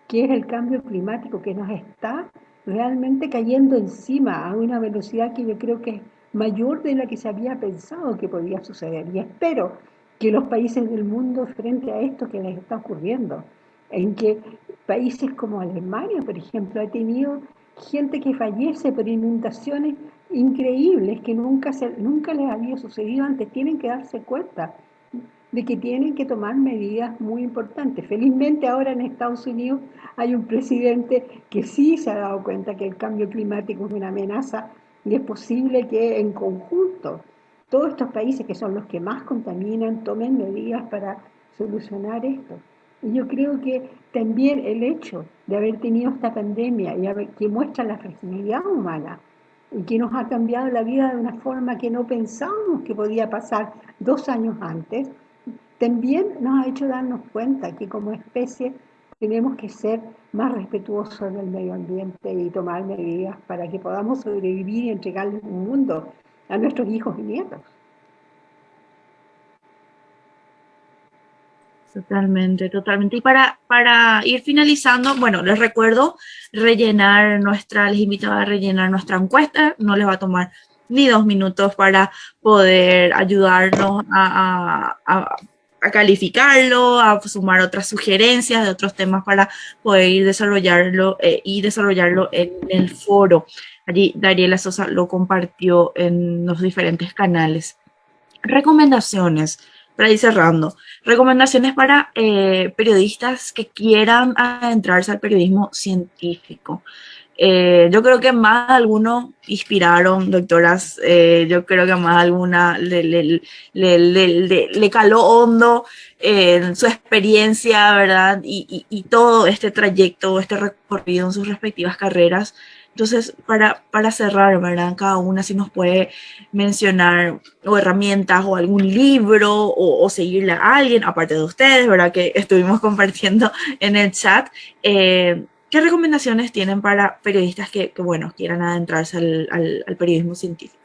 que es el cambio climático que nos está realmente cayendo encima a una velocidad que yo creo que es mayor de la que se había pensado que podía suceder. Y espero que los países del mundo, frente a esto que les está ocurriendo, en que países como Alemania, por ejemplo, ha tenido gente que fallece por inundaciones increíbles que nunca les había sucedido antes, tienen que darse cuenta de que tienen que tomar medidas muy importantes. Felizmente ahora en Estados Unidos hay un presidente que sí se ha dado cuenta que el cambio climático es una amenaza y es posible que en conjunto todos estos países que son los que más contaminan tomen medidas para solucionar esto. Y yo creo que también el hecho de haber tenido esta pandemia que muestra la fragilidad humana y que nos ha cambiado la vida de una forma que no pensábamos que podía pasar 2 años antes, también nos ha hecho darnos cuenta que como especie tenemos que ser más respetuosos del medio ambiente y tomar medidas para que podamos sobrevivir y entregarles un mundo a nuestros hijos y nietos. Totalmente, totalmente. Y para ir finalizando, bueno, les recuerdo les invito a rellenar nuestra encuesta, no les va a tomar ni 2 minutos para poder ayudarnos a calificarlo, a sumar otras sugerencias de otros temas para poder ir desarrollarlo en el foro. Allí Dariela Sosa lo compartió en los diferentes canales. Recomendaciones, para ir cerrando. Recomendaciones para periodistas que quieran adentrarse al periodismo científico. Yo creo que más de alguno inspiraron, doctoras, yo creo que más de alguna le caló hondo su experiencia, ¿verdad? Y todo este trayecto, este recorrido en sus respectivas carreras. Entonces, para cerrar, ¿verdad? Cada una si nos puede mencionar o herramientas o algún libro o seguirle a alguien, aparte de ustedes, ¿verdad? Que estuvimos compartiendo en el chat. ¿Qué recomendaciones tienen para periodistas que bueno, quieran adentrarse al periodismo científico?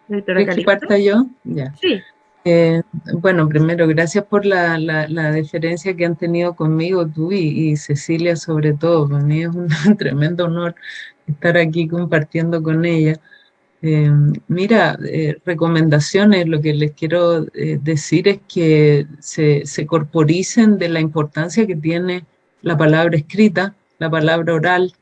¿Quieres que parta yo? Ya. Sí. Bueno, primero, gracias por la deferencia que han tenido conmigo tú y Cecilia sobre todo. Para mí es un tremendo honor estar aquí compartiendo con ella. Mira, recomendaciones, lo que les quiero decir es que se corporicen de la importancia que tiene la palabra escrita, la palabra oral,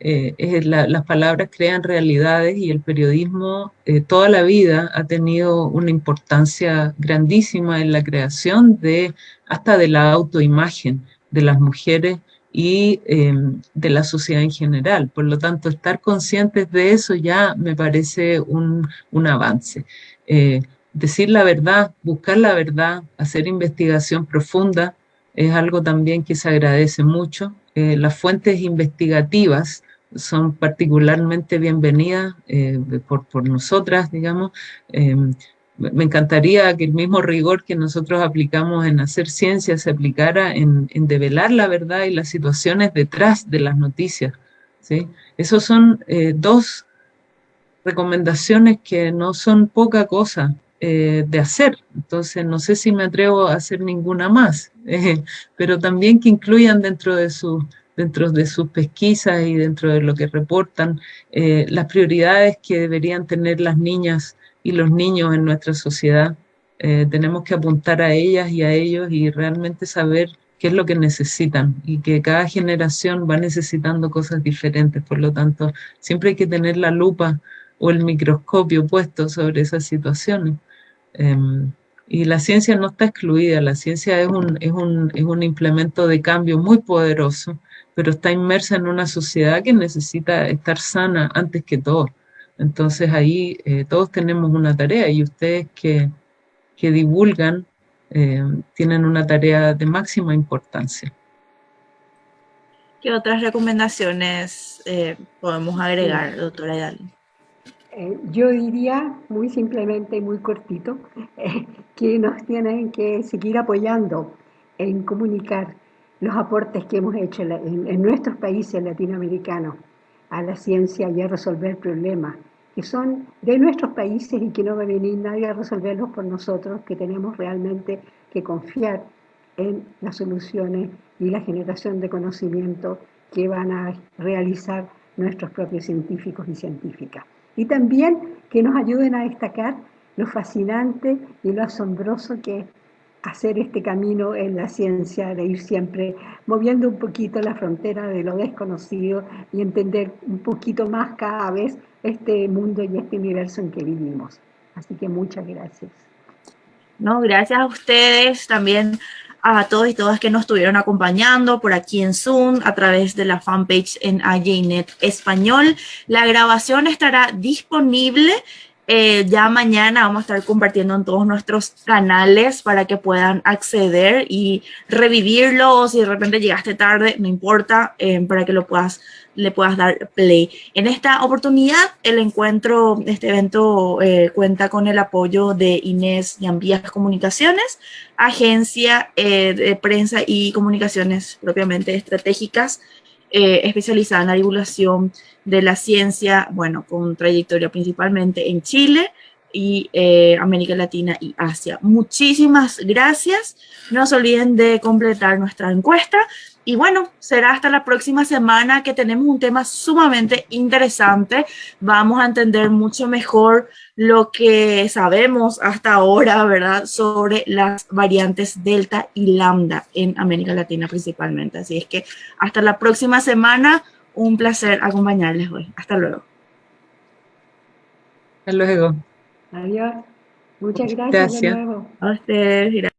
las palabras crean realidades y el periodismo toda la vida ha tenido una importancia grandísima en la creación hasta de la autoimagen de las mujeres y de la sociedad en general. Por lo tanto, estar conscientes de eso ya me parece un avance. Decir la verdad, buscar la verdad, hacer investigación profunda es algo también que se agradece mucho. Las fuentes investigativas son particularmente bienvenidas por nosotras, digamos. Me encantaría que el mismo rigor que nosotros aplicamos en hacer ciencia se aplicara en develar la verdad y las situaciones detrás de las noticias, ¿sí? Esos son dos recomendaciones que no son poca cosa de hacer. Entonces, no sé si me atrevo a hacer ninguna más, pero también que incluyan dentro de sus pesquisas y dentro de lo que reportan las prioridades que deberían tener las niñas y los niños en nuestra sociedad. Tenemos que apuntar a ellas y a ellos y realmente saber qué es lo que necesitan y que cada generación va necesitando cosas diferentes. Por lo tanto, siempre hay que tener la lupa o el microscopio puesto sobre esas situaciones. Y la ciencia no está excluida, la ciencia es un implemento de cambio muy poderoso, pero está inmersa en una sociedad que necesita estar sana antes que todo. Entonces ahí todos tenemos una tarea y ustedes que divulgan tienen una tarea de máxima importancia. ¿Qué otras recomendaciones podemos agregar, doctora Hidalgo? Yo diría muy simplemente y muy cortito que nos tienen que seguir apoyando en comunicar los aportes que hemos hecho en nuestros países latinoamericanos a la ciencia y a resolver problemas que son de nuestros países y que no va a venir nadie a resolverlos por nosotros, que tenemos realmente que confiar en las soluciones y la generación de conocimiento que van a realizar nuestros propios científicos y científicas. Y también que nos ayuden a destacar lo fascinante y lo asombroso que es hacer este camino en la ciencia, de ir siempre moviendo un poquito la frontera de lo desconocido y entender un poquito más cada vez este mundo y este universo en que vivimos. Así que muchas gracias. No, gracias a ustedes, también a todos y todas que nos estuvieron acompañando por aquí en Zoom, a través de la fanpage en AJNet Español. La grabación estará disponible. Ya mañana vamos a estar compartiendo en todos nuestros canales para que puedan acceder y revivirlo, o si de repente llegaste tarde, no importa, para que le puedas dar play. En esta oportunidad, este evento cuenta con el apoyo de Inés Llambías Comunicaciones, agencia de prensa y comunicaciones propiamente estratégicas, especializada en la divulgación de la ciencia, bueno, con trayectoria principalmente en Chile y América Latina y Asia. Muchísimas gracias. No se olviden de completar nuestra encuesta. Y bueno, será hasta la próxima semana, que tenemos un tema sumamente interesante. Vamos a entender mucho mejor lo que sabemos hasta ahora, ¿verdad?, sobre las variantes Delta y Lambda en América Latina principalmente. Así es que hasta la próxima semana. Un placer acompañarles hoy. Hasta luego. Hasta luego. Adiós. Muchas gracias de nuevo. A ustedes.